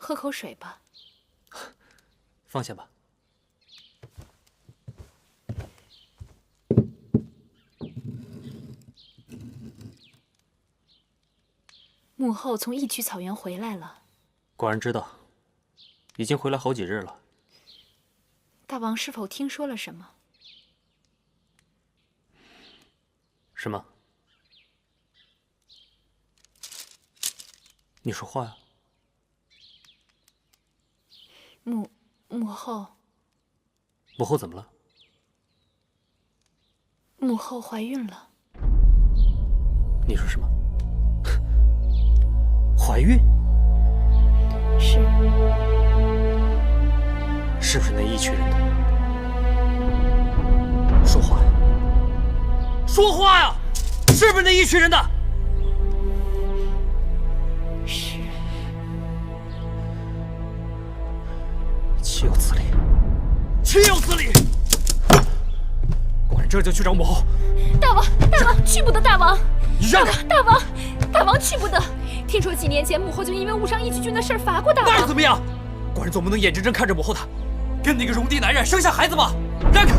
喝口水吧。放下吧。母后从义渠草原回来了。果然知道，已经回来好几日了。大王是否听说了什么？什么？你说话呀！母后。母后怎么了？母后怀孕了。你说什么？怀孕？是。是不是那义渠人的？说话呀！说话呀！是不是那义渠人的？是。岂有此理！岂有此理！果然这就去找母后。大王，去不得！大王，你让开！大王去不得！听说几年前母后就因为误伤义渠君的事罚过大王。那又怎么样？果然总不能眼睁睁看着母后她跟那个戎狄男人生下孩子吧？让开！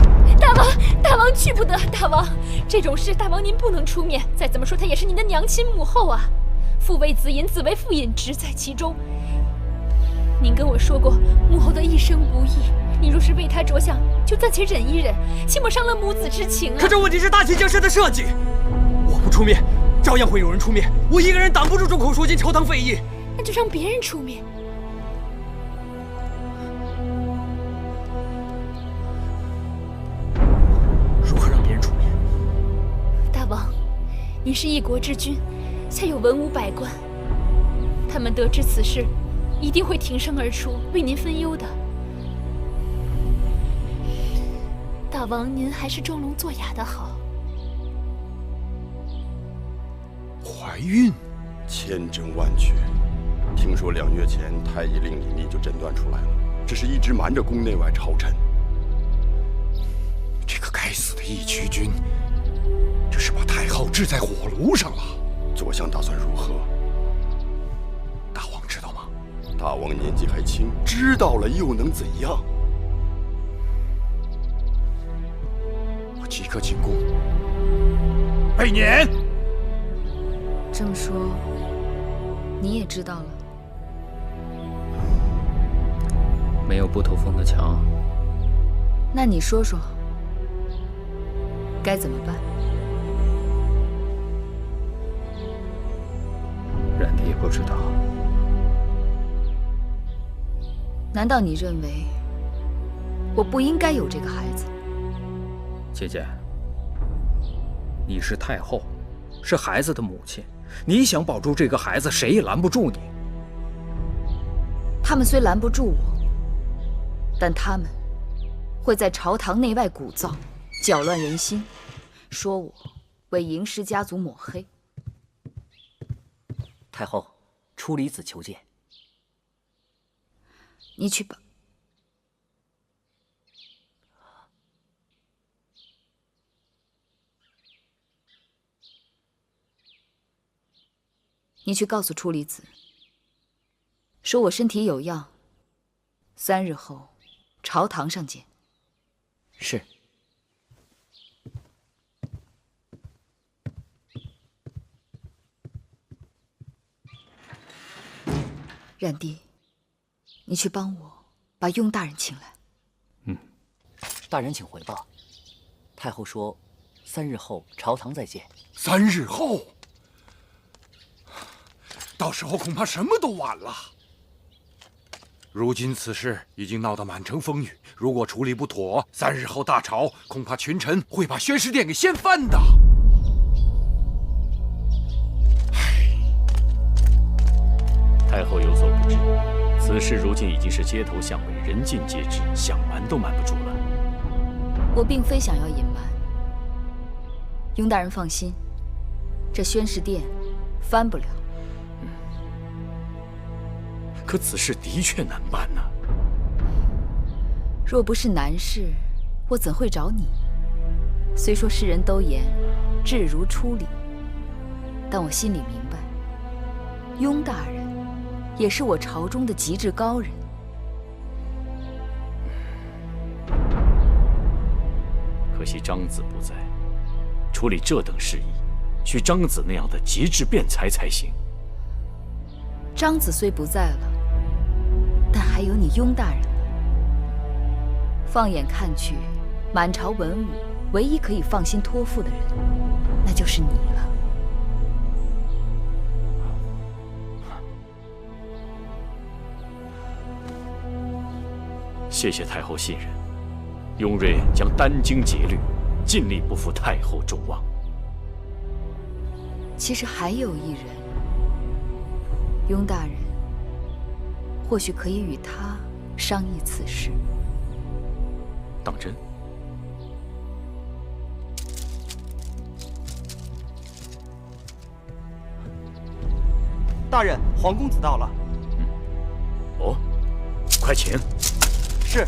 大王去不得！大王，这种事大王您不能出面。再怎么说她也是您的娘亲母后啊，父为子隐，子为父隐，职在其中。您跟我说过母后的一生不易，你若是为她着想，就暂且忍一忍，岂莫伤了母子之情啊？可这问题是大秦江山的社稷，我不出面，照样会有人出面。我一个人挡不住众口铄金、朝堂废议。那就让别人出面。如何让别人出面？大王，您是一国之君，下有文武百官，他们得知此事，一定会挺身而出，为您分忧的。大王，您还是装聋作哑的好。怀孕，千真万确。听说2月前太医令李密就诊断出来了，只是一直瞒着宫内外朝臣。这个该死的义渠君，这是把太后置在火炉上了。左相打算如何？大王知道吗？大王年纪还轻，知道了又能怎样？我即刻进宫备撵。这么说，你也知道了？没有不透风的墙。那你说说，该怎么办？冉帝也不知道。难道你认为我不应该有这个孩子？姐姐，你是太后，是孩子的母亲，你想保住这个孩子，谁也拦不住你。他们虽拦不住我，但他们会在朝堂内外鼓噪，搅乱人心，说我为嬴氏家族抹黑。太后，初离子求见。你去吧。你去告诉初离子，说我身体有恙，3日后朝堂上见。是。冉帝，你去帮我把雍大人请来。大人请回报。太后说，3日后朝堂再见。3日后，到时候恐怕什么都晚了。如今此事已经闹得满城风雨，如果处理不妥，3日后大吵，恐怕群臣会把宣誓殿给掀翻的。太后有所不知，此事如今已经是街头巷尾，人尽皆知，想瞒都瞒不住了。我并非想要隐瞒，雍大人放心，这宣誓殿翻不了。可此事的确难办呐。若不是难事，我怎会找你？虽说世人都言智如初理，但我心里明白，雍大人也是我朝中的极致高人。可惜张子不在，处理这等事宜，需张子那样的极致辩才才行。张子虽不在了，但还有你雍大人。放眼看去，满朝文武唯一可以放心托付的人，那就是你了。谢谢太后信任，雍瑞将殚精竭虑，尽力不负太后众望。其实还有一人，雍大人，或许可以与他商议此事。当真？大人，黄公子到了。哦，快请。是。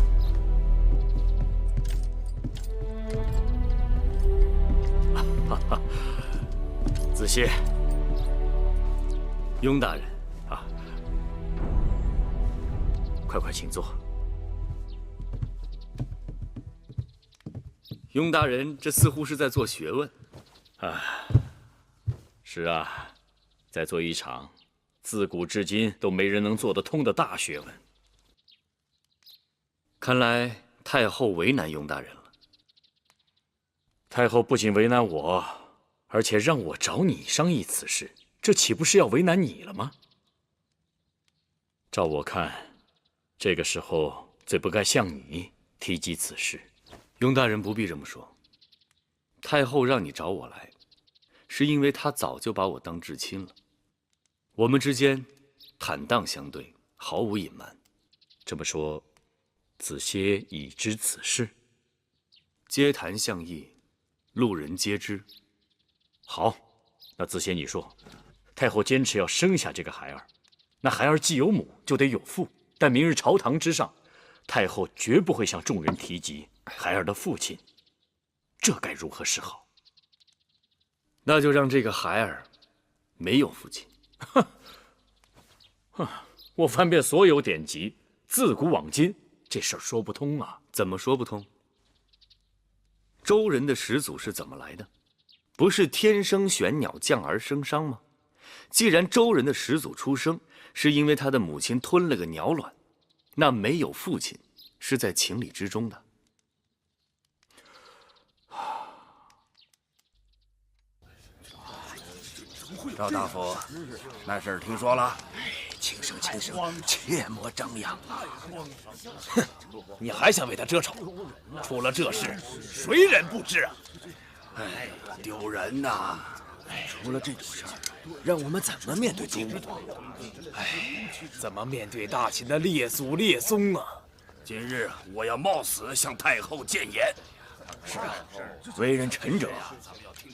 哈哈，子歇，雍大人啊，快请坐。雍大人，这似乎是在做学问。啊，是啊，在做一场自古至今都没人能做得通的大学问。看来太后为难雍大人了。太后不仅为难我，而且让我找你商议此事，这岂不是要为难你了吗？照我看，这个时候最不该向你提及此事。雍大人不必这么说。太后让你找我来，是因为她早就把我当至亲了。我们之间坦荡相对，毫无隐瞒。这么说，子歇已知此事？街谈巷议，路人皆知。好，那子歇你说，太后坚持要生下这个孩儿，那孩儿既有母就得有父，但明日朝堂之上，太后绝不会向众人提及孩儿的父亲，这该如何是好？那就让这个孩儿没有父亲。我翻遍所有典籍，自古往今，这事儿说不通啊！怎么说不通？周人的始祖是怎么来的？不是天生玄鸟，降而生商吗？既然周人的始祖出生是因为他的母亲吞了个鸟卵，那没有父亲是在情理之中的。赵大夫，那事儿听说了？轻声，切莫张扬。哼，你还想为他遮丑？出了这事，谁人不知啊？哎，丢人呐！出了这种事儿，让我们怎么面对中国？哎，怎么面对大秦的列祖列宗啊？今日我要冒死向太后谏言。是啊，为人臣者，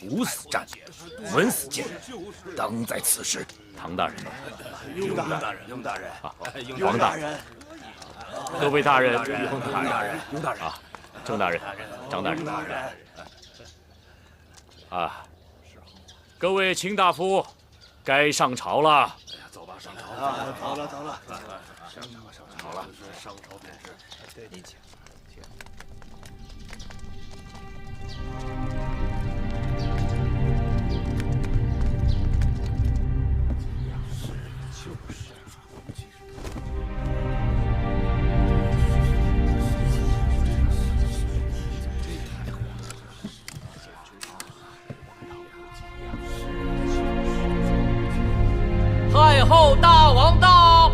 无死战，闻死谏，当在此时。唐大人，雍大人，王大人，各位大人，雍大人啊，郑大人，张大人，啊，各位卿大夫，该上朝了。走吧，上朝啊！走了，上朝了，上朝便是。对，您请。太后大王到！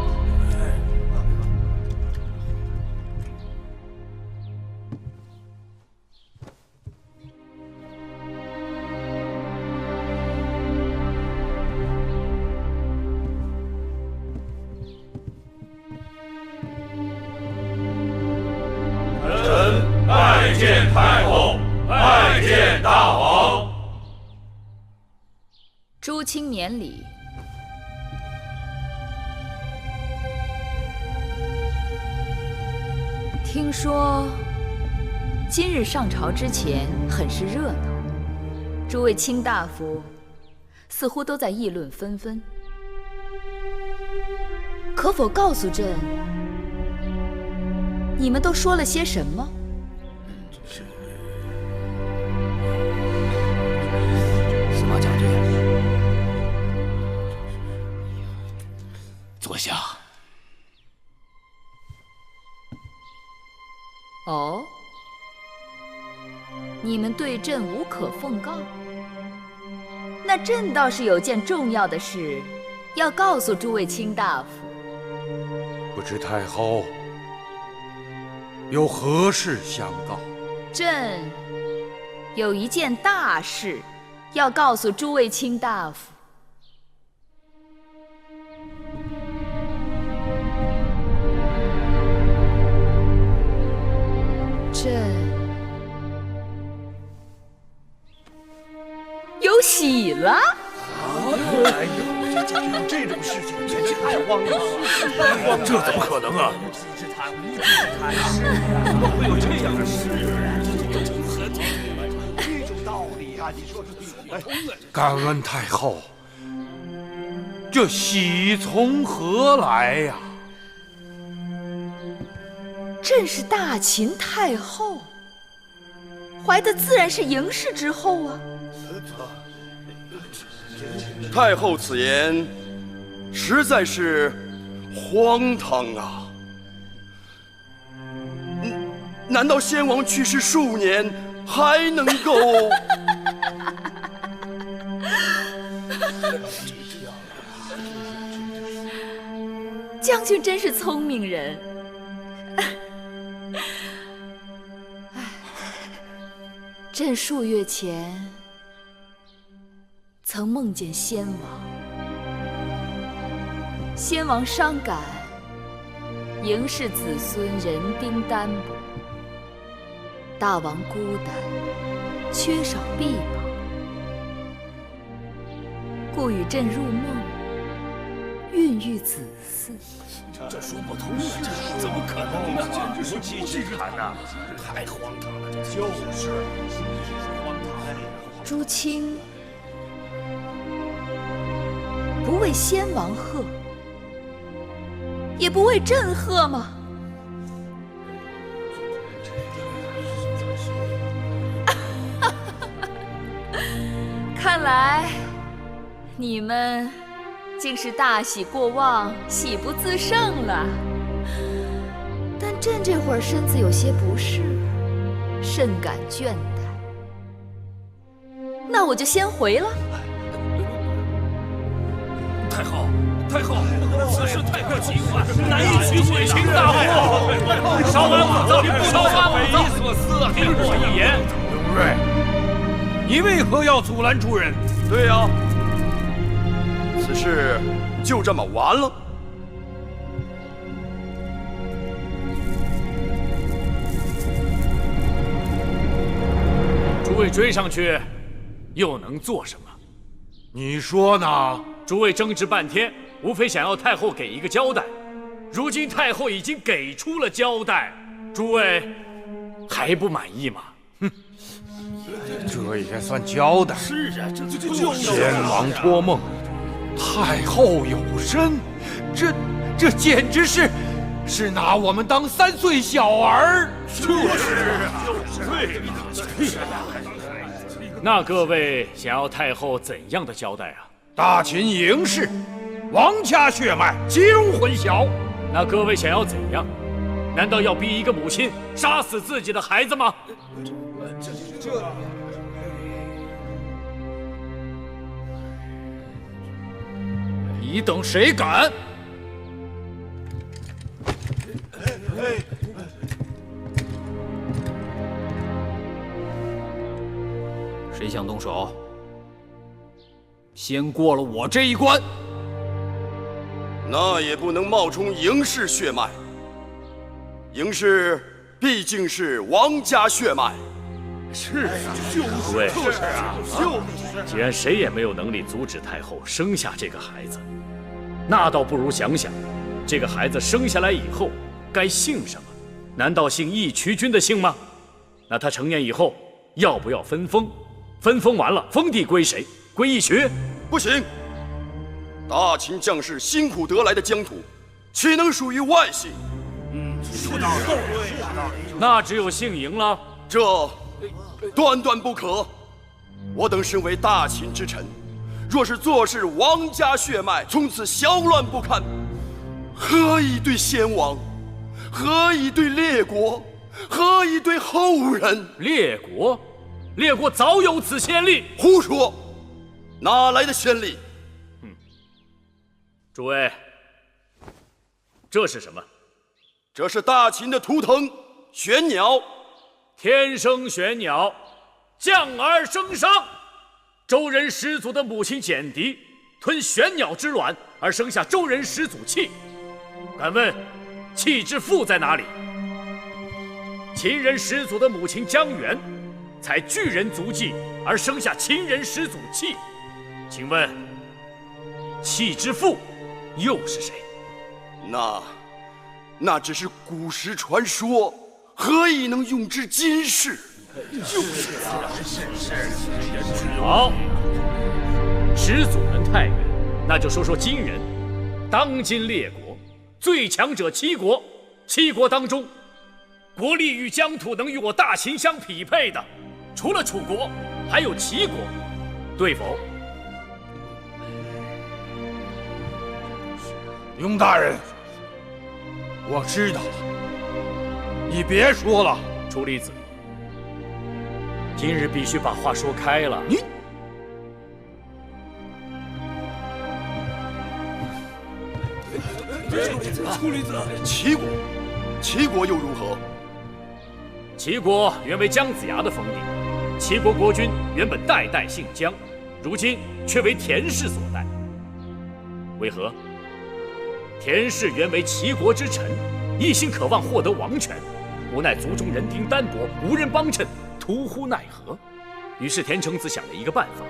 臣拜见太后，拜见大王。诸卿免礼。听说今日上朝之前很是热闹，诸位卿大夫似乎都在议论纷纷。可否告诉朕，你们都说了些什么？司马将军，坐下。哦，你们对朕无可奉告？那朕倒是有件重要的事要告诉诸位卿大夫。不知太后有何事相告？朕有一件大事要告诉诸位卿大夫。朕有喜了！哎呦，这种事情简直太荒唐了！这怎么可能啊？怎么会有这样的事？这种道理啊，你说说不通啊！感恩太后，这喜从何来呀？朕是大秦太后，怀的自然是嬴氏之后啊。太后此言实在是荒唐啊！难道先王去世数年还能够？将军真是聪明人。朕数月前曾梦见先王，先王伤感，嬴氏子孙人丁单薄，大王孤单，缺少臂膀，故与朕入梦，孕育子嗣。这说不通啊！这怎么可能呢？简直是不是谈呐！太荒唐了！就是，荒唐！诸卿不为先王贺，也不为朕贺吗？看来你们竟是大喜过望，喜不自胜了。但朕这会儿身子有些不适，甚感倦怠。那我就先回了。太后，太后，此事太过急患，难以寻为卿大夫。稍安勿躁，稍安勿躁。匪夷所思啊！听我一言。永瑞，你为何要阻拦诸人？对呀，此事就这么完了？诸位追上去，又能做什么？你说呢？诸位争执半天，无非想要太后给一个交代。如今太后已经给出了交代，诸位还不满意吗？哼，这也算交代？是啊，这就是先王托梦，太后有身，这简直是拿我们当3岁小儿。就是啊，对。那各位想要太后怎样的交代啊？大秦嬴氏，王家血脉，岂容混淆？那各位想要怎样？难道要逼一个母亲杀死自己的孩子吗？你等谁敢？谁想动手？先过了我这一关。那也不能冒充嬴氏血脉。嬴氏毕竟是王家血脉。是啊，诸位，就是啊，既然谁也没有能力阻止太后生下这个孩子，那倒不如想想，这个孩子生下来以后该姓什么？难道姓义渠君的姓吗？那他成年以后要不要分封？分封完了，封地归谁？归义渠？不行，大秦将士辛苦得来的疆土，岂能属于外姓？说道理，那只有姓嬴了。这断断不可。我等身为大秦之臣，若是坐视王家血脉从此小乱不堪，何以对先王？何以对列国？何以对后人？列国，列国早有此先例。胡说！哪来的先例？诸位，这是什么？这是大秦的图腾——玄鸟。天生玄鸟，降而生商。周人始祖的母亲简狄吞玄鸟之卵，而生下周人始祖契。敢问，契之父在哪里？秦人始祖的母亲姜原采巨人足迹，而生下秦人始祖契。请问，契之父又是谁？那只是古时传说，何以能用之今世？好，始祖们太远，那就说说今人。当今列国最强者七国，七国当中，国力与疆土能与我大秦相匹配的，除了楚国，还有齐国，对否？雍大人，我知道了，你别说了。楚离子，今日必须把话说开了。你楚离子，齐国又如何？齐国原为姜子牙的封地，齐国国君原本代代姓姜，如今却为田氏所代。为何？田氏原为齐国之臣，一心渴望获得王权，无奈族中人丁单薄，无人帮衬，徒呼奈何。于是田成子想了一个办法，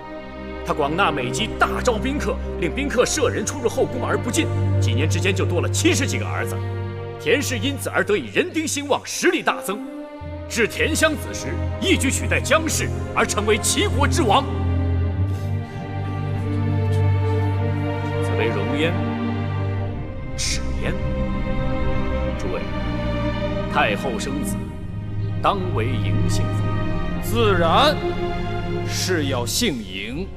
他广纳美姬，大招宾客，令宾客舍人出入后宫而不进，几年之间就多了70几个儿子。田氏因此而得以人丁兴旺，实力大增。至田襄子时，一举取代姜氏，而成为齐国之王。此为容焉，耻焉。诸位，太后生子，当为嬴姓妇。自然是要姓嬴。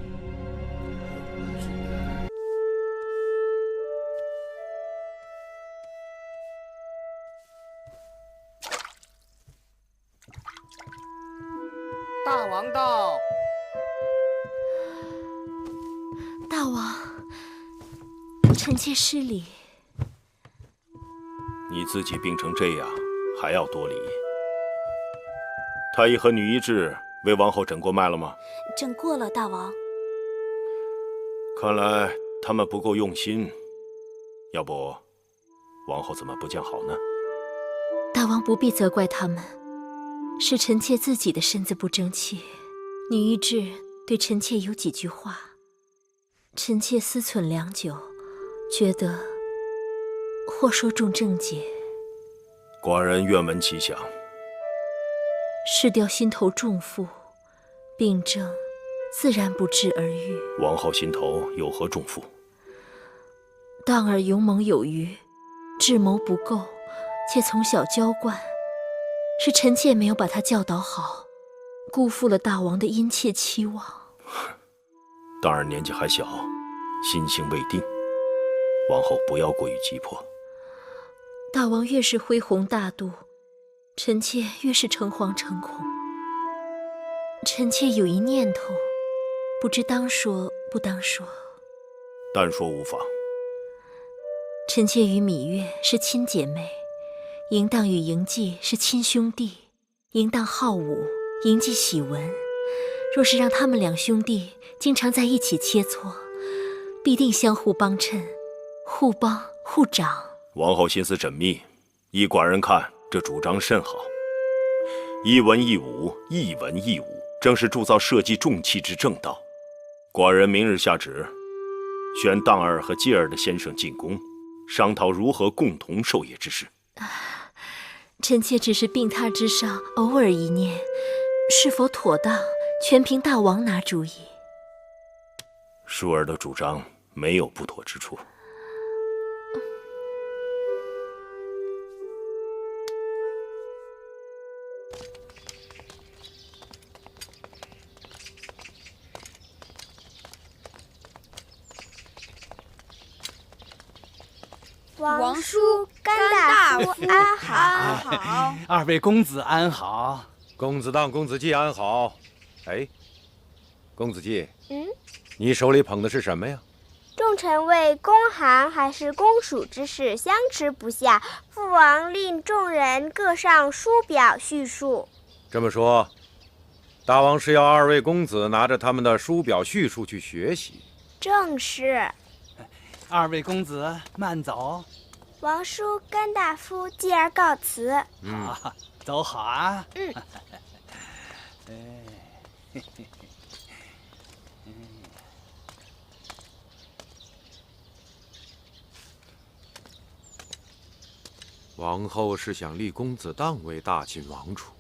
大王到。大王，臣妾失礼。你自己病成这样，还要多礼？太医和女医治为王后诊过脉了吗？诊过了，大王。看来他们不够用心，要不，王后怎么不见好呢？大王不必责怪他们，是臣妾自己的身子不争气。女医治对臣妾有几句话，臣妾思忖良久，觉得或说中正解。寡人愿闻其详。失掉心头重负，病症自然不治而愈。王后心头有何重负？当儿勇猛有余，智谋不够，且从小娇惯，是臣妾没有把他教导好，辜负了大王的殷切期望。当儿年纪还小，心性未定，王后不要过于急迫。大王越是恢宏大度，臣妾越是诚惶诚恐。臣妾有一念头，不知当说不当说。但说无妨。臣妾与芈月是亲姐妹，嬴荡与嬴稷是亲兄弟。嬴荡好武，嬴稷喜文。若是让他们两兄弟经常在一起切磋，必定相互帮衬，互帮互长。王后心思缜密，依寡人看，这主张甚好。一文一武，一文一武，正是铸造社稷重器之正道。寡人明日下旨，选荡儿和介儿的先生进宫，商讨如何共同授业之事。臣妾只是病榻之上偶尔一念，是否妥当，全凭大王拿主意。淑儿的主张没有不妥之处。王叔、甘大夫安好。二位公子安好。公子当、公子季安好。哎，公子季，你手里捧的是什么呀？众臣为公函还是公署之事相持不下，父王令众人各上书表叙述。这么说，大王是要二位公子拿着他们的书表叙述去学习？正是。二位公子慢走。王叔、甘大夫继而告辞。好，走好啊。王后是想立公子当为大秦王储，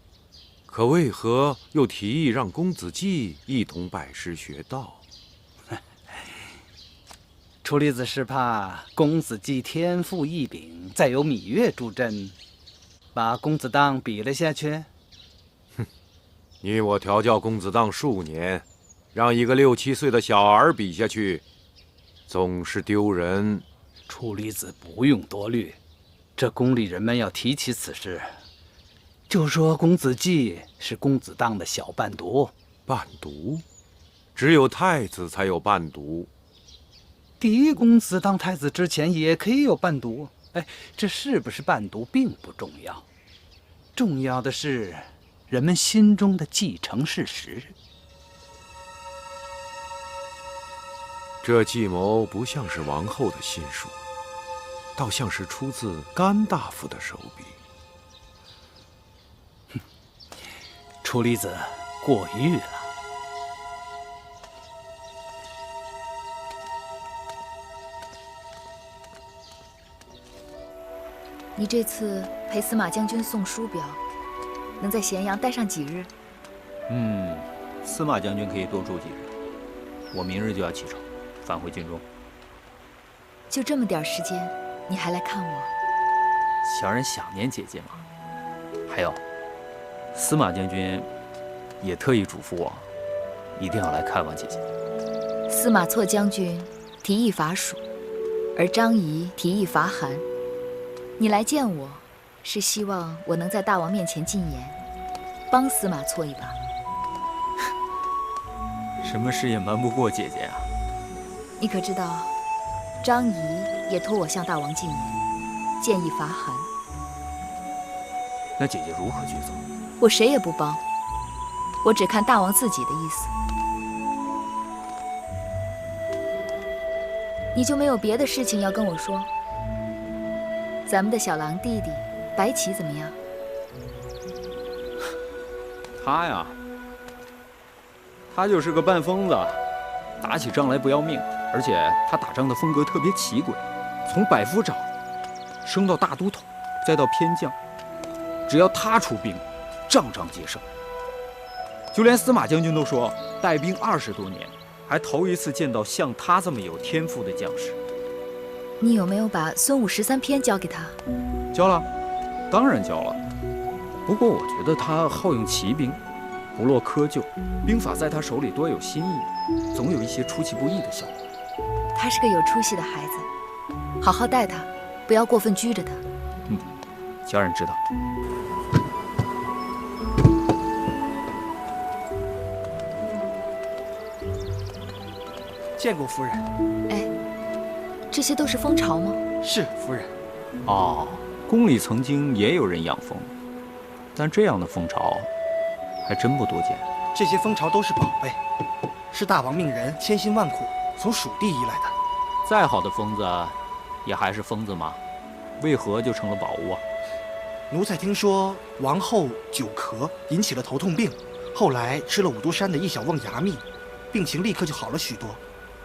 可为何又提议让公子季一同拜师学道？楚离子是怕公子季天赋异禀，再有芈月助阵，把公子当比了下去。你我调教公子当数年，让一个6、7岁的小儿比下去，总是丢人。楚离子不用多虑，这宫里人们要提起此事，就说公子季是公子当的小伴读。伴读？只有太子才有伴读。第一公子当太子之前也可以有伴读。哎，这是不是伴读并不重要，重要的是人们心中的继承事实。这计谋不像是王后的心术，倒像是出自甘大夫的手笔。楚离子过誉了。你这次陪司马将军送书表，能在咸阳待上几日？司马将军可以多住几日。我明日就要启程，返回京中。就这么点时间，你还来看我？小人想念姐姐嘛。还有，司马将军也特意嘱咐我，一定要来看望姐姐。司马错将军提议伐蜀，而张仪提议伐韩。你来见我，是希望我能在大王面前进言，帮司马错一把。什么事也瞒不过姐姐啊！你可知道，张仪也托我向大王进言，建议伐韩。那姐姐如何去做？我谁也不帮，我只看大王自己的意思。你就没有别的事情要跟我说？咱们的小狼弟弟白起怎么样？他呀，他就是个半疯子，打起仗来不要命，而且他打仗的风格特别奇诡，从百夫长升到大都统，再到偏将，只要他出兵，仗仗皆胜。就连司马将军都说，带兵20多年，还头一次见到像他这么有天赋的将士。你有没有把孙武13篇交给他？交了，当然交了。不过我觉得他好用骑兵，不落窠臼，兵法在他手里多有新意，总有一些出其不意的效果。他是个有出息的孩子，好好待他，不要过分拘着他。家人知道。见过夫人。哎，这些都是蜂巢吗？是夫人。哦，宫里曾经也有人养蜂，但这样的蜂巢还真不多见。这些蜂巢都是宝贝，是大王命人千辛万苦从蜀地移来的。再好的疯子，也还是疯子吗？为何就成了宝物啊？奴才听说王后久咳，引起了头痛病，后来吃了五都山的一小瓮牙蜜，病情立刻就好了许多。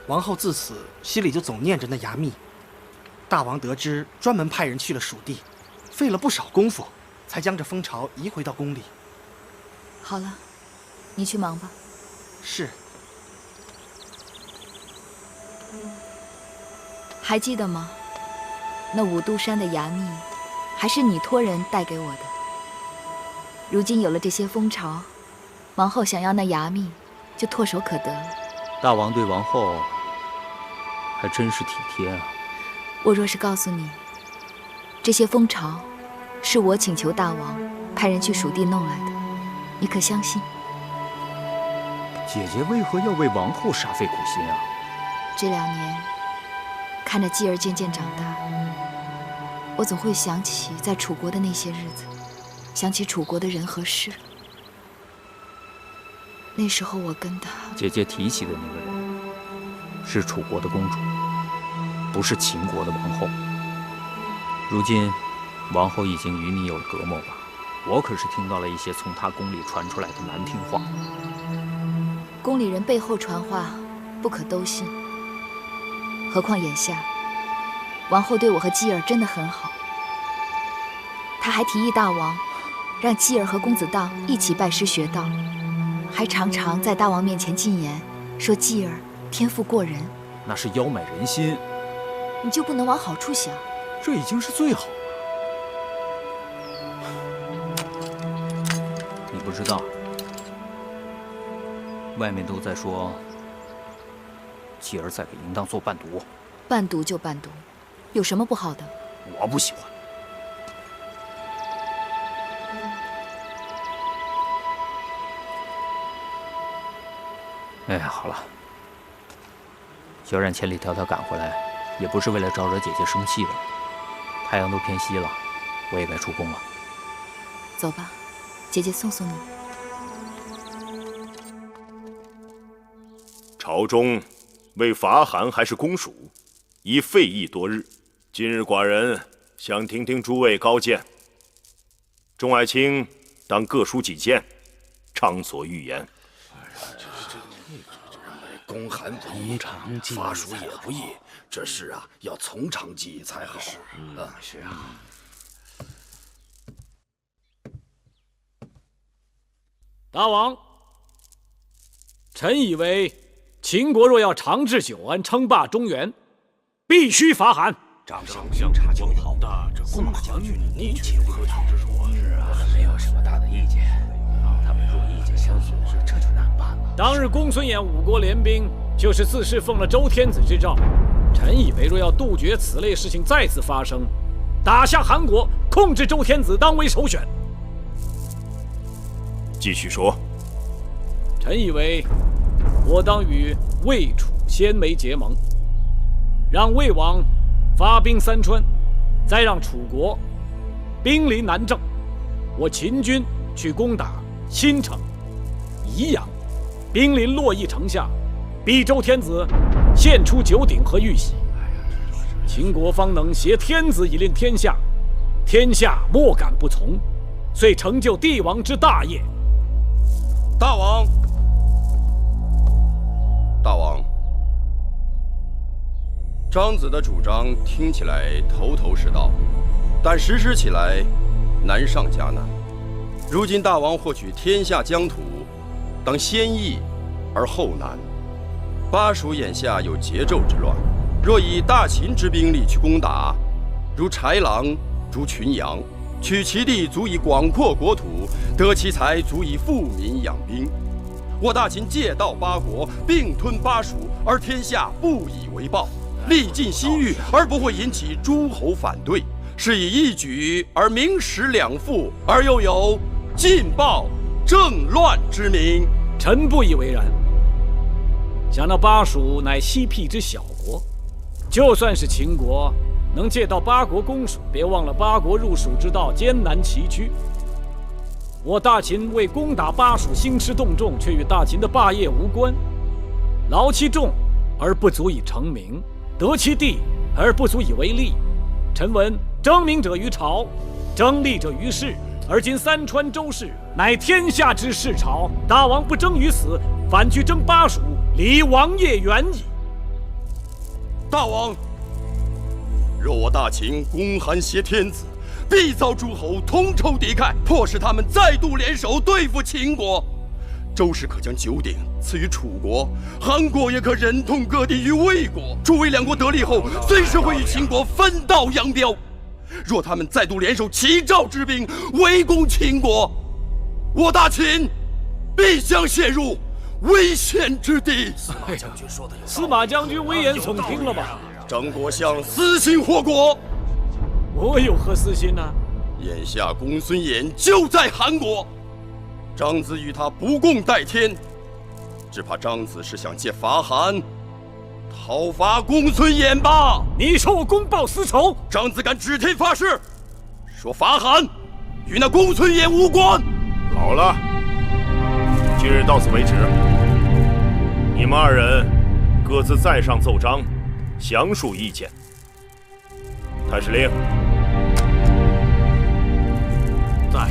王后自此心里就总念着那牙蜜。大王得知，专门派人去了蜀地，费了不少功夫，才将这蜂巢移回到宫里。好了，你去忙吧。是。还记得吗？那五都山的牙蜜，还是你托人带给我的。如今有了这些蜂巢，王后想要那牙蜜，就唾手可得了。大王对王后还真是体贴啊。我若是告诉你，这些蜂巢是我请求大王派人去蜀地弄来的，你可相信？姐姐为何要为王后煞费苦心啊？这2年，看着继儿渐渐长大，我总会想起在楚国的那些日子，想起楚国的人和事。那时候我跟他……姐姐提起的那个人，是楚国的公主，不是秦国的王后。如今，王后已经与你有了隔膜吧？我可是听到了一些从她宫里传出来的难听话。宫里人背后传话，不可都信。何况眼下，王后对我和继儿真的很好。她还提议大王让继儿和公子荡一起拜师学道，还常常在大王面前进言，说继儿天赋过人。那是邀买人心，你就不能往好处想？这已经是最好了。你不知道，外面都在说继儿在给淫荡做伴读。伴读就伴读，有什么不好的？我不喜欢。哎呀，好了，萧然千里迢迢赶回来，也不是为了招惹姐姐生气的。太阳都偏西了，我也该出宫了。走吧，姐姐送送你。朝中为伐韩还是攻蜀，已废议多日。今日寡人想听听诸位高见。众爱卿当各抒己见，畅所欲言。攻韩不易，伐蜀也不易，这事啊要从长计议才好。是啊。大王，臣以为秦国若要长治久安、称霸中原，必须伐韩。掌上相差就好的，这驸马将军你且何尝之说？是啊，没有什么大的意见。他们若意见相左，这就难办了。当日公孙衍5国联兵，就是自是奉了周天子之诏。臣以为若要杜绝此类事情再次发生，打下韩国，控制周天子当为首选。继续说。臣以为，我当与魏、楚、鲜卑结盟，让魏王发兵三川，再让楚国兵临南郑，我秦军去攻打新城、宜阳，兵临洛邑城下，逼周天子献出九鼎和玉玺，秦国方能挟天子以令天下，天下莫敢不从，遂成就帝王之大业。大王，大王，张子的主张听起来头头是道，但实施起来难上加难。如今大王获取天下疆土，当先易而后难。巴蜀眼下有桀纣之乱，若以大秦之兵力去攻打，如豺狼，如群羊，取其地足以广阔国土，得其财足以富民养兵。我大秦借道八国，并吞巴蜀，而天下不以为报，历尽西域而不会引起诸侯反对，是以一举而名实两副，而又有尽报政乱之名。臣不以为然。想那巴蜀乃西僻之小国，就算是秦国能借道八国攻蜀，别忘了八国入蜀之道艰难崎岖。我大秦为攻打巴蜀兴师动众，却与大秦的霸业无关。劳其众而不足以成名，得其地而不足以为利。臣闻争名者于朝，争利者于世，而今三川周氏乃天下之世朝，大王不争于此，反去争巴蜀，离王业远矣。大王，若我大秦攻韩挟天子，必遭诸侯同仇敌忾，迫使他们再度联手对付秦国。周氏可将九鼎赐予楚国，韩国也可忍痛割地于魏国。诸魏两国得利后，随时会与秦国分道扬镳。若他们再度联手齐赵之兵围攻秦国，我大秦必将陷入危险之地。司马将军危言耸听了吧？张国相私心祸国。我有何私心呢？眼下公孙衍就在韩国，张子与他不共戴天，只怕张子是想借法罕讨伐公孙衍吧？你说我公报私仇？张子敢指天发誓，说法罕与那公孙衍无关。好了，今日到此为止。你们二人各自再上奏章，详述意见。太史令，在。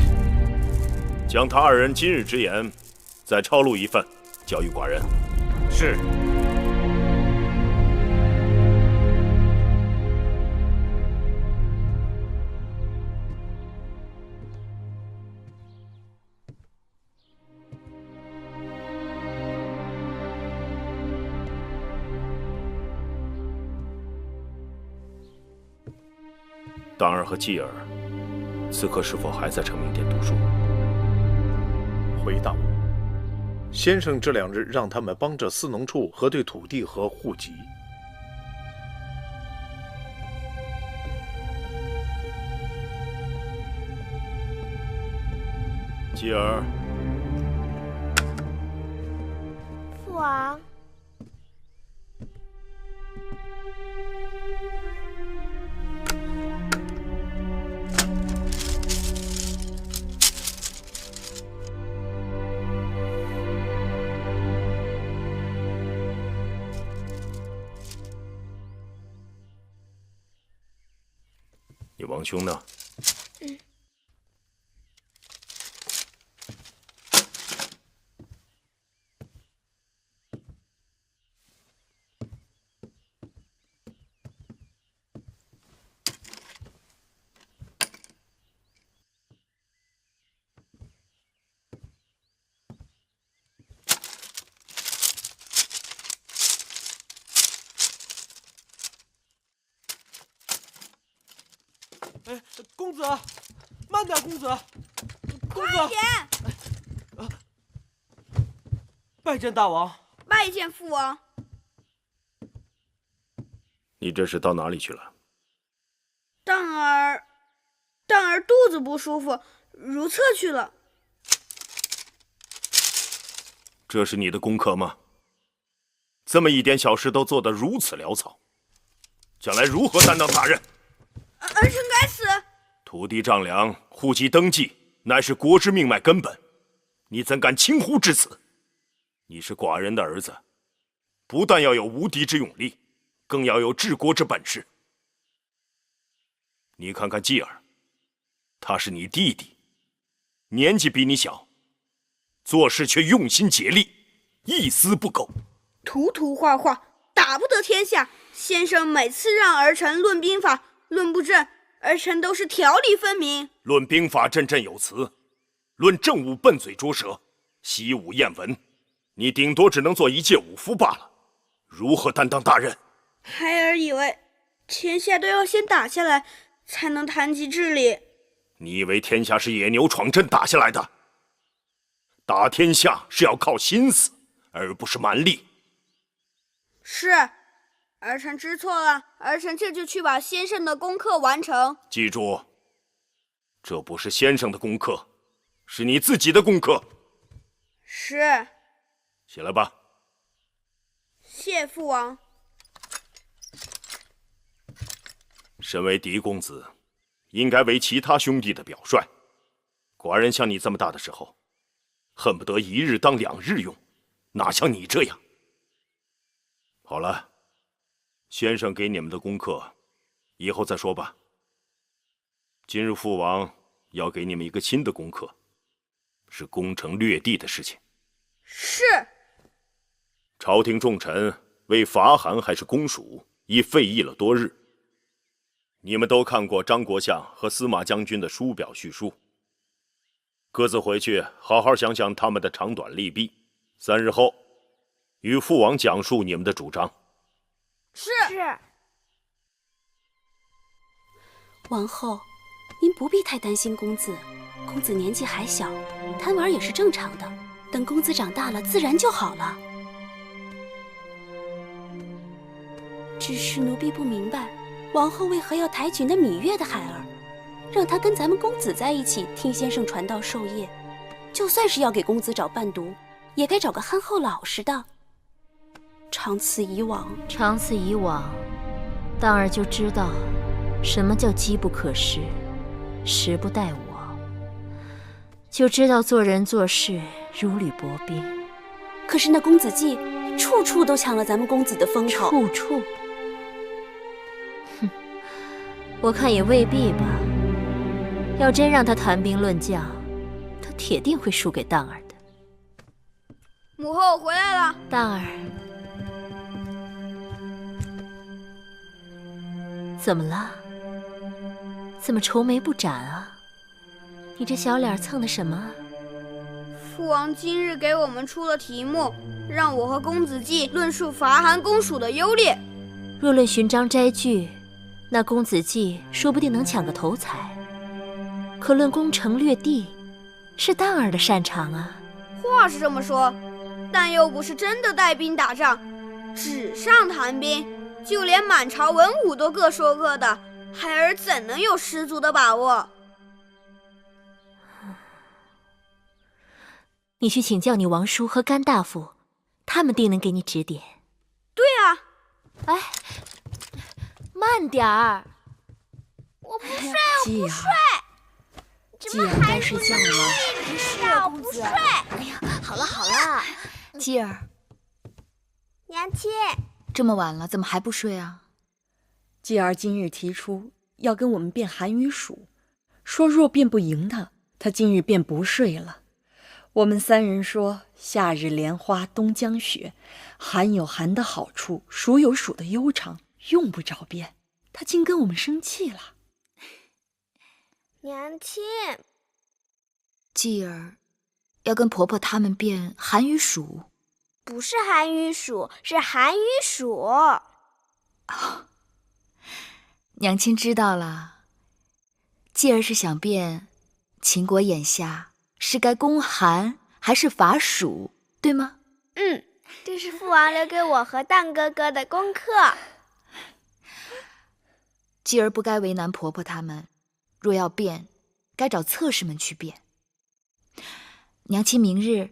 将他二人今日之言，再抄录一份，交与寡人。是。当儿和继儿，此刻是否还在成明殿读书？回道，先生这2日让他们帮着司农处核对土地和户籍。继儿，父王。你王兄呢？哎，公子，慢点，公子，公子，快点！拜见大王，拜见父王。你这是到哪里去了？蛋儿肚子不舒服，如厕去了。这是你的功课吗？这么一点小事都做得如此潦草，将来如何担当大任？儿臣该死。土地丈量、户籍登记，乃是国之命脉根本，你怎敢轻忽至此？你是寡人的儿子，不但要有无敌之勇力，更要有治国之本事。你看看继儿，他是你弟弟，年纪比你小，做事却用心竭力，一丝不苟。涂涂画画，打不得天下。先生每次让儿臣论兵法、论布阵，儿臣都是条理分明。论兵法振振有词，论政务笨嘴拙舌，习武厌文，你顶多只能做一介武夫罢了，如何担当大任？孩儿以为天下都要先打下来，才能谈及治理。你以为天下是野牛闯阵打下来的？打天下是要靠心思，而不是蛮力。是，儿臣知错了，儿臣这就去把先生的功课完成。记住，这不是先生的功课，是你自己的功课。是。起来吧。谢父王。身为嫡公子，应该为其他兄弟的表率。寡人像你这么大的时候，恨不得一日当2日用，哪像你这样。好了，先生给你们的功课，以后再说吧。今日父王要给你们一个新的功课，是攻城略地的事情。是。朝廷重臣为法罕还是公署，已废议了多日。你们都看过张国相和司马将军的书表叙述，各自回去好好想想他们的长短利弊。3日后，与父王讲述你们的主张。是。王后，您不必太担心公子，公子年纪还小，贪玩也是正常的。等公子长大了，自然就好了。只是奴婢不明白，王后为何要抬举那芈月的孩儿，让他跟咱们公子在一起听先生传道授业？就算是要给公子找伴读，也该找个憨厚老实的。长此以往，当儿就知道什么叫机不可失，时不待我，就知道做人做事如履薄冰。可是那公子季处处都抢了咱们公子的风头。处处？哼，我看也未必吧。要真让他谈兵论将，他铁定会输给当儿的。母后回来了。当儿，怎么了？怎么愁眉不展啊？你这小脸蹭的什么？父王今日给我们出了题目，让我和公子季论述伐韩公署的优劣。若论寻章摘句，那公子季说不定能抢个头彩。可论攻城略地，是当儿的擅长啊。话是这么说，但又不是真的带兵打仗，纸上谈兵，就连满朝文武都各说各的，孩儿怎能有十足的把握？你去请教你王叔和甘大夫，他们定能给你指点。对啊。哎，慢点儿。我不睡，我不睡。怎么该睡觉了。不是啊，我不睡。哎呀，好了好了，继儿。娘亲，这么晚了，怎么还不睡啊？继儿今日提出要跟我们辩韩与蜀，说若辩不赢他今日便不睡了。我们三人说夏日莲花冬将雪，韩有韩的好处，蜀有蜀的悠长，用不着辩，他竟跟我们生气了。娘亲，继儿要跟婆婆他们辩韩与蜀。不是韩与蜀，是韩与蜀。哦，娘亲知道了。继儿是想辩秦国眼下是该攻韩还是伐蜀，对吗？这是父王留给我和荡哥哥的功课。继儿不该为难婆婆他们，若要辩，该找侧室们去辩。娘亲明日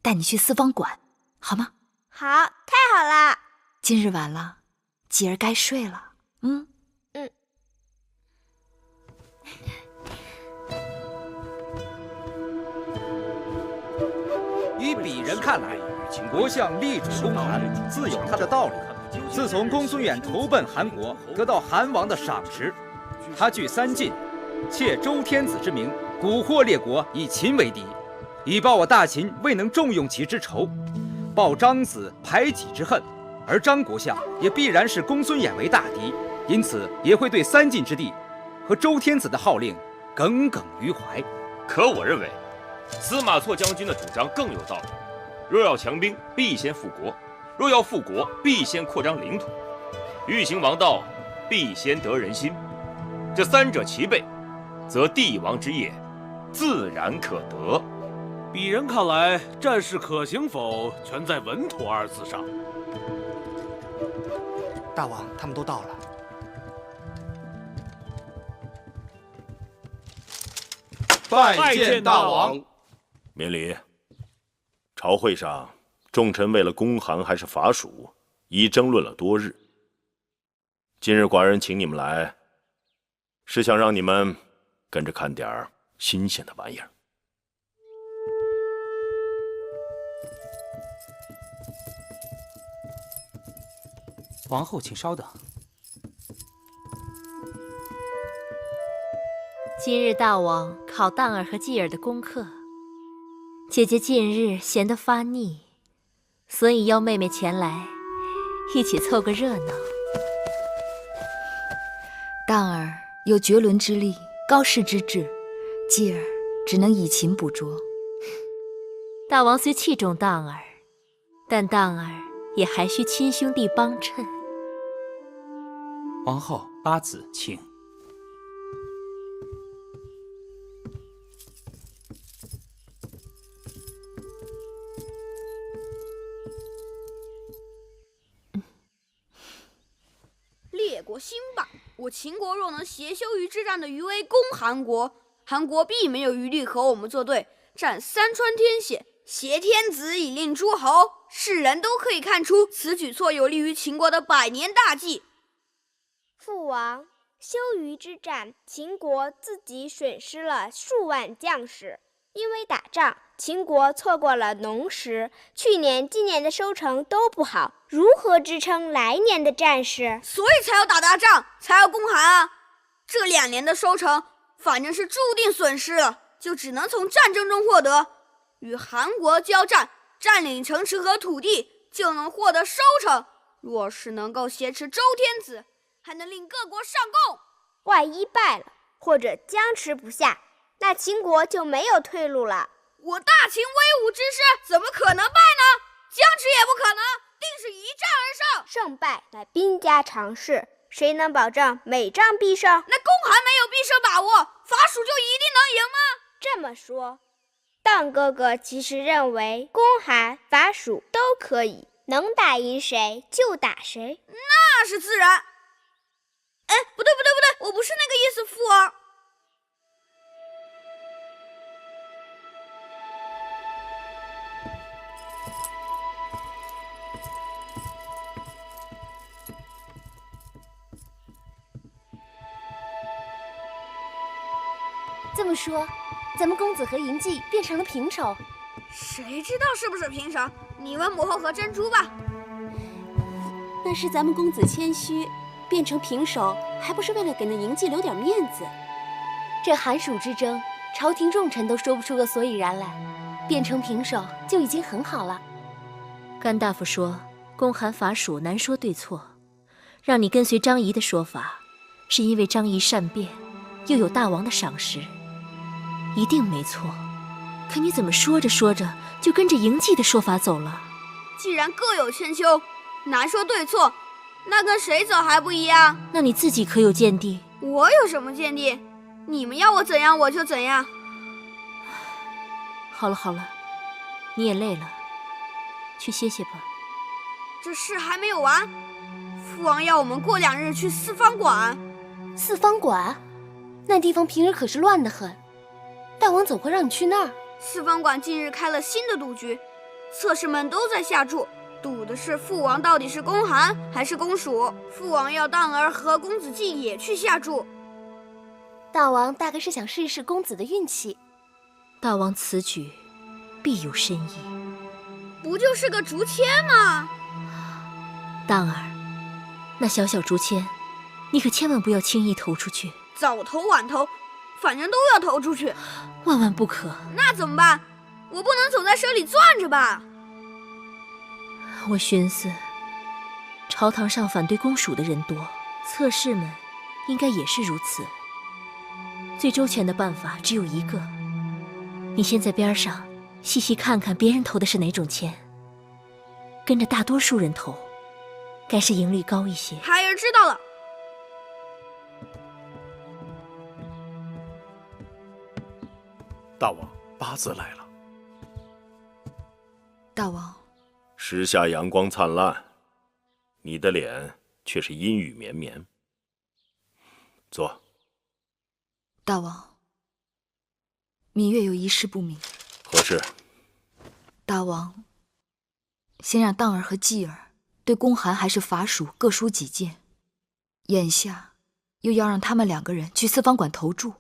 带你去四方馆，好吗？好，太好了。今日晚了，继儿该睡了。依鄙人看来，国相力主攻韩，自有他的道理。自从公孙远投奔韩国，得到韩王的赏识，他据三晋，窃周天子之名，蛊惑列国，以秦为敌，以报我大秦未能重用其之仇，报张子排己之恨。而张国相也必然是公孙衍为大敌，因此也会对三晋之地和周天子的号令耿耿于怀。可我认为，司马错将军的主张更有道理。若要强兵，必先富国；若要富国，必先扩张领土。欲行王道，必先得人心。这三者齐备，则帝王之业自然可得。鄙人看来，战事可行否，全在稳妥二字上。大王，他们都到了。拜见大王。免礼。朝会上，众臣为了攻韩还是伐蜀，已争论了多日。今日寡人请你们来，是想让你们跟着看点儿新鲜的玩意儿。王后，请稍等。今日大王考荡儿和继儿的功课，姐姐近日闲得发腻，所以邀妹妹前来，一起凑个热闹。荡儿有绝伦之力，高士之志，继儿只能以勤补拙。大王虽器重荡儿，但荡儿也还需亲兄弟帮衬。王后，八子，请。列国国兴霸。我秦国若能挟休于之战的余威攻韩国，韩国必没有余力和我们作对，占三川天险，挟天子以令诸侯。世人都可以看出，此举措有利于秦国的百年大计。父王，休于之战，秦国自己损失了数万将士。因为打仗，秦国错过了农时，去年、今年的收成都不好，如何支撑来年的战事？所以才要打大仗，才要攻韩啊！这2年的收成，反正是注定损失了，就只能从战争中获得。与韩国交战，占领城池和土地，就能获得收成。若是能够挟持周天子，还能令各国上贡。万一败了，或者僵持不下，那秦国就没有退路了。我大秦威武之师怎么可能败呢？僵持也不可能，定是一战而胜。胜败乃兵家常事，谁能保证每仗必胜？那公韩没有必胜把握，伐蜀就一定能赢吗？这么说，荡哥哥其实认为公韩、伐蜀都可以，能打赢谁就打谁。那是自然。哎，不对，我不是那个意思，父王。这么说，咱们公子和嬴稷变成了平手？谁知道是不是平手？你问母后和珍珠吧。那是咱们公子谦虚，变成平手，还不是为了给那嬴稷留点面子？这韩蜀之争，朝廷重臣都说不出个所以然来，变成平手就已经很好了。甘大夫说，攻韩伐蜀难说对错，让你跟随张仪的说法，是因为张仪善变，又有大王的赏识，一定没错。可你怎么说着说着就跟着嬴稷的说法走了？既然各有千秋，难说对错，那跟谁走还不一样？那你自己可有见地？我有什么见地？你们要我怎样我就怎样。好了，你也累了，去歇歇吧。这事还没有完，父王要我们过2日去四方馆。四方馆？那地方平日可是乱得很，大王怎会让你去那儿？四方馆近日开了新的赌局，侧室们都在下注，赌的是父王到底是攻韩还是攻蜀。父王要荡儿和公子季也去下注。大王大概是想试一试公子的运气。大王此举必有深意。不就是个竹签吗？荡儿，那小小竹签，你可千万不要轻易投出去。早投晚投，反正都要投出去。万万不可。那怎么办？我不能总在手里攥着吧？我寻思，朝堂上反对攻蜀的人多，侧室们应该也是如此。最周全的办法只有一个，你先在边上细细看看别人投的是哪种签，跟着大多数人投，该是赢率高一些。孩儿知道了。大王，八字来了。大王，时下阳光灿烂，你的脸却是阴雨绵绵。坐。大王，芈月有一事不明。何事？大王，先让荡儿和继儿对攻韩还是伐蜀各抒己见，眼下又要让他们2个人去四方馆投注，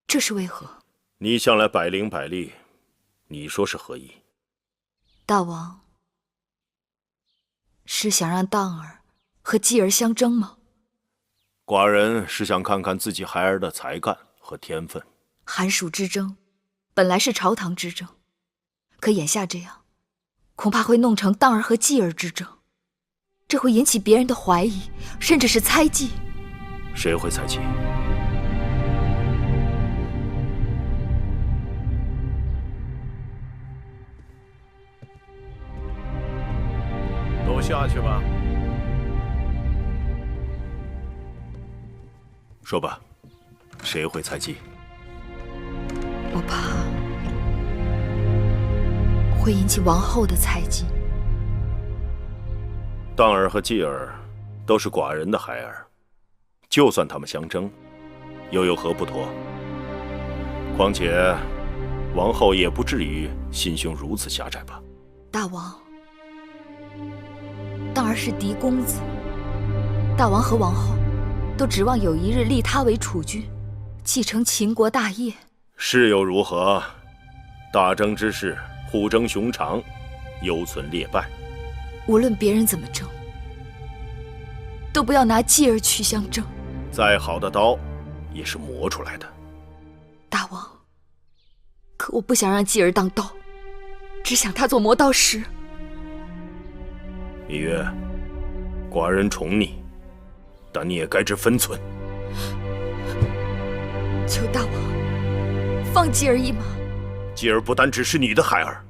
这是为何？你向来百灵百力，你说是何意？大王，是想让荡儿和继儿相争吗？寡人是想看看自己孩儿的才干和天分。韩蜀之争本来是朝堂之争，可眼下这样，恐怕会弄成荡儿和继儿之争，这会引起别人的怀疑，甚至是猜忌。谁会猜忌？都下去吧。说吧，谁会猜忌？我怕会引起王后的猜忌。荡儿和继儿都是寡人的孩儿，就算他们相争，又有何不妥？况且，王后也不至于心胸如此狭窄吧？大王，当儿是嫡公子，大王和王后都指望有一日立他为储君，继承秦国大业。是又如何？大争之势，互争熊长，犹存劣败。无论别人怎么争，都不要拿继儿去相争。再好的刀，也是磨出来的。大王，可我不想让继儿当刀，只想他做磨刀石。芈月，寡人宠你，但你也该知分寸。求大王放继儿一马。继儿不单只是你的孩儿，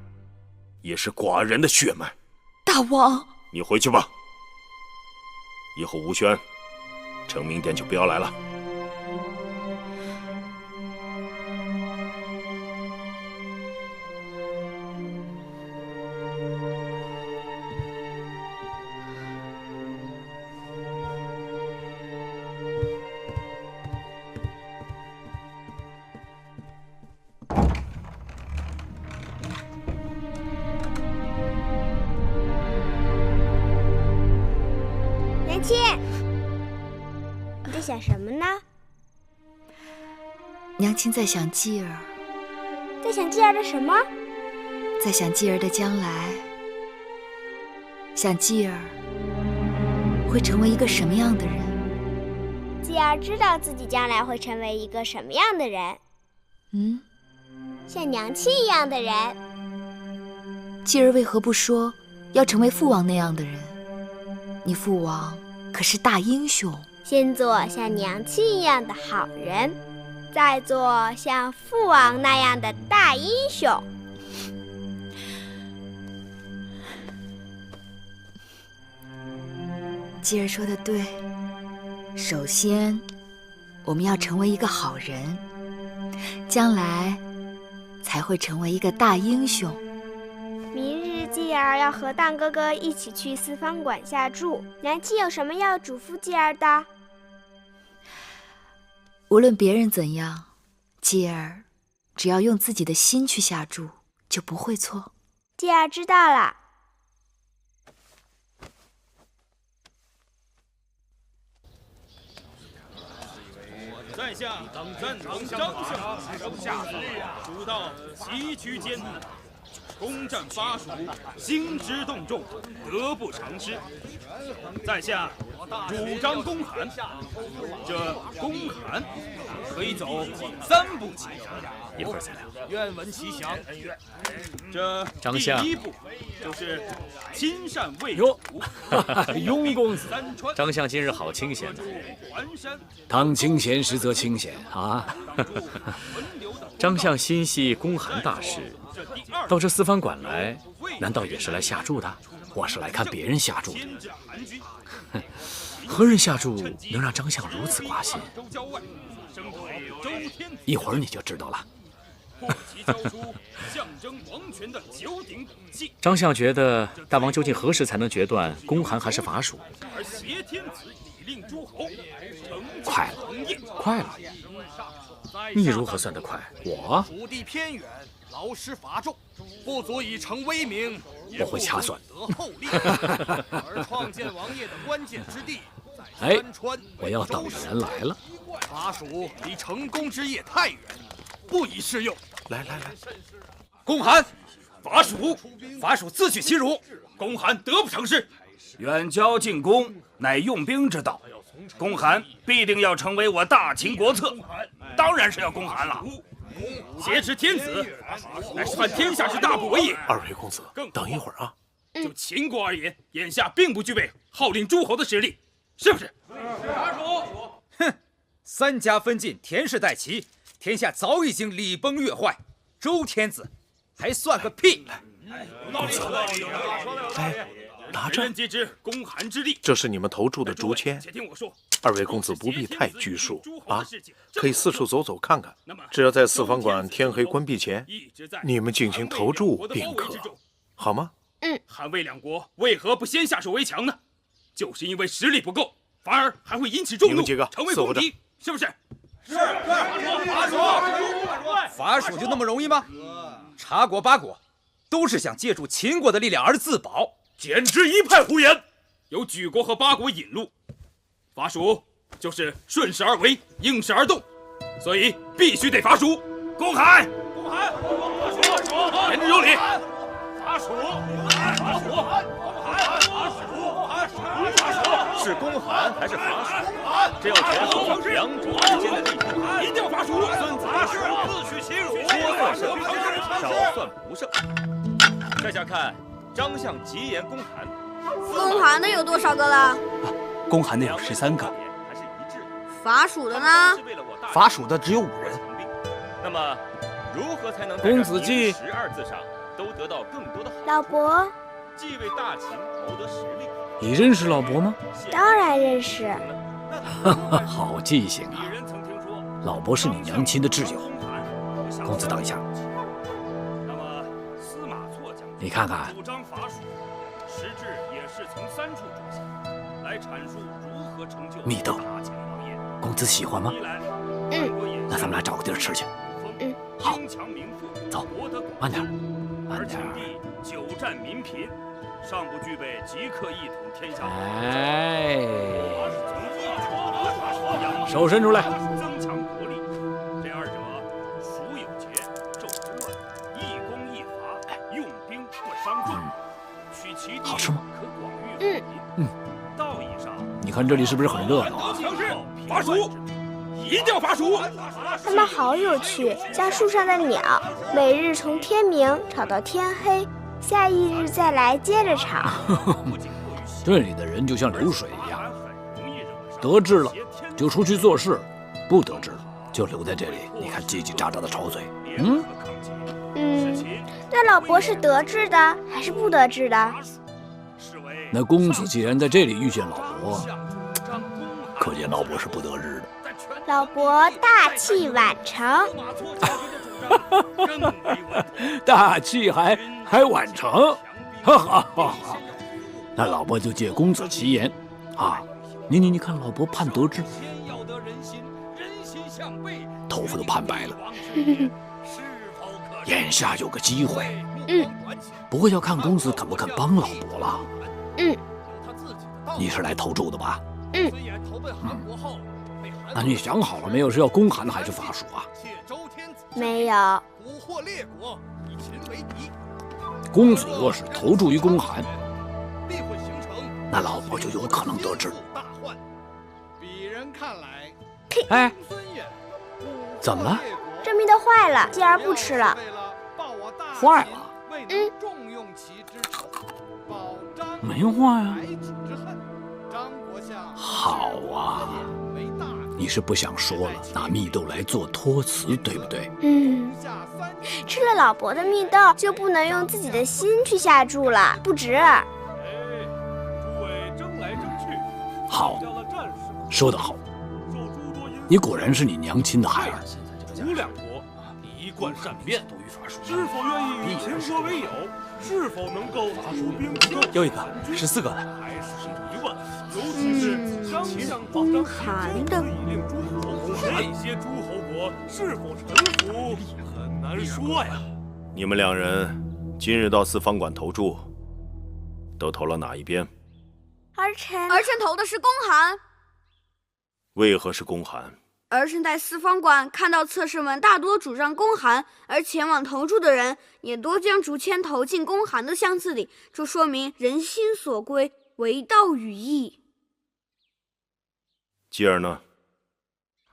也是寡人的血脉。大王，你回去吧。以后吴宣，成明殿就不要来了。娘亲，你在想什么呢？娘亲在想继儿。在想继儿的什么？在想继儿的将来，想继儿会成为一个什么样的人。继儿知道自己将来会成为一个什么样的人。像娘亲一样的人。继儿为何不说要成为父王那样的人？你父王可是大英雄。先做像娘亲一样的好人，再做像父王那样的大英雄。继儿说的对，首先我们要成为一个好人，将来才会成为一个大英雄。明日继儿要和荡哥哥一起去四方馆下注，娘亲有什么要嘱咐继儿的？无论别人怎样，继儿只要用自己的心去下注，就不会错。继儿知道了。在下赞同张相主道崎岖艰难，攻占巴蜀，兴师动众，得不偿失。在下主张公函，这公函可以走3步棋，一会儿再聊。愿闻其详。这张相第1步就是亲善卫哟主，雍公子，张相今日好清闲呐！当清闲实则清闲啊！张相心系公函大事，到这四方馆来，难道也是来下注的？我是来看别人下注的。哼，何人下注能让张相如此挂心？一会儿你就知道了。张相觉得大王究竟何时才能决断公函还是伐蜀？快了，快了！你如何算得快？我土地偏远，劳师伐众，不足以成威名。我会掐算。得厚利，而创建王业的关键之地在哎三川。我要等的人来了。伐蜀离成功之业太远，不宜适用。来，公函，伐蜀自取其辱，公函得不偿失。远交近攻，乃用兵之道。公函必定要成为我大秦国策，当然是要公函了。挟持天子，乃是犯天下之大不为也。二位公子，等一会儿啊。就秦国而言，眼下并不具备号令诸侯的实力，是不是？哼，3家分晋，田氏代齐，天下早已经礼崩乐坏，周天子还算个屁！公子，哎，拿着，人皆知公函之力。这是你们投注的竹签。且听我说，二位公子不必太拘束啊，可以四处走走看看。只要在四方馆天黑关闭前，你们进行投注便可，好吗？韩魏2国为何不先下手为强呢？就是因为实力不够，反而还会引起众怒，成为公敌，是不是？是。伐蜀就那么容易吗？茶国、八国都是想借助秦国的力量而自保，简直一派胡言！有莒国和八国引路，伐蜀就是顺势而为，应势而动，所以必须得伐蜀。公函，公函，言之有理。伐蜀，伐蜀，是公函还是伐蜀？这要权衡两者之间的利弊。一定要伐蜀！孙子自诩其辱，说算胜，少算不胜。再想看张相吉言公函，公函的有多少个了？公函的有13个。伐蜀的呢？伐蜀的只有5人。那么，如何才能公子季12字上都得到更多的好处？老伯，既为大秦谋得实力。你认识老伯吗？当然认识。好记性啊！老伯是你娘亲的挚友。公子等一下。你看看。主张伐蜀，实质也是从3处着想，来阐述如何成就密豆，公子喜欢吗？那咱们俩找个地儿吃去。好。走，慢点，慢点。而秦地久战民贫，尚不具备即刻一统天下。哎，手伸出来。增强国力，这2者蜀有节，纣之乱，一攻一伐，用兵不伤众，取其地好吃吗？可广域富民。道义上，你看这里是不是很热闹？伐蜀，一定要伐蜀！他们好有趣，像树上的鸟，每日从天明吵到天黑，下一日再来接着吵。这里的人就像流水一样，得志了就出去做事，不得志了就留在这里。你看叽叽喳喳的吵嘴。那老伯是得志的还是不得志的？那公子既然在这里遇见老伯，可见老伯是不得志的。老伯大器晚成。大器还晚成，哈哈哈哈！那老伯就借公子其言，啊，你看老伯盼得志，头发都盼白了。眼下有个机会，不过要看公子肯不肯帮老伯了。你是来投注的吧？那你想好了没有？是要公函还是伐蜀啊？没有。蛊惑列国，以秦为敌。公子若是投注于公函，那老伯就有可能得志。鄙人看来，哎，怎么了？这蜜豆坏了，继而不吃了。坏了？没坏啊。好啊。你是不想说了，拿蜜豆来做托词，对不对？吃了老伯的蜜豆，就不能用自己的心去下注了，不值。好，说得好。你果然是你娘亲的孩儿。吴两国一贯善变，是否愿意与秦国为友？是否能够出兵？又一个，14个了。还是疑问，尤其是张相公函的。这些诸侯国是否臣服，很难说呀。你们2人今日到四方馆投注，都投了哪一边？儿臣投的是公函。为何是公函？儿臣在四方馆看到侧室们大多主张公函，而前往投注的人也多将竹签投进公函的箱子里，这说明人心所归，为道与义。继儿呢？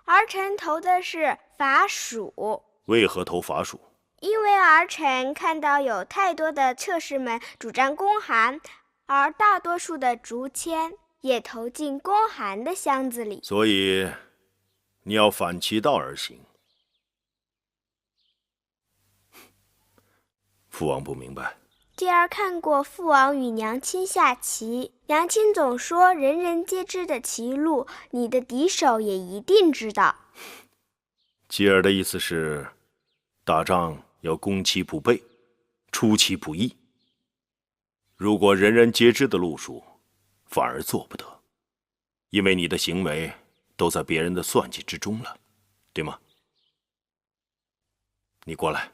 儿臣投的是伐蜀。为何投伐蜀？因为儿臣看到有太多的侧室们主张公函，而大多数的竹签也投进公函的箱子里。所以你要反其道而行。父王不明白。继儿看过父王与娘亲下棋，娘亲总说人人皆知的棋路，你的敌手也一定知道。继儿的意思是，打仗要攻其不备，出其不意。如果人人皆知的路数，反而做不得，因为你的行为都在别人的算计之中了，对吗？你过来。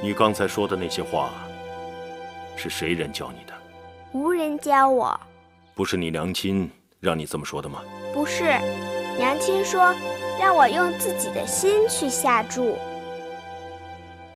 你刚才说的那些话，是谁人教你的？无人教我。不是你娘亲让你这么说的吗？不是，娘亲说让我用自己的心去下注。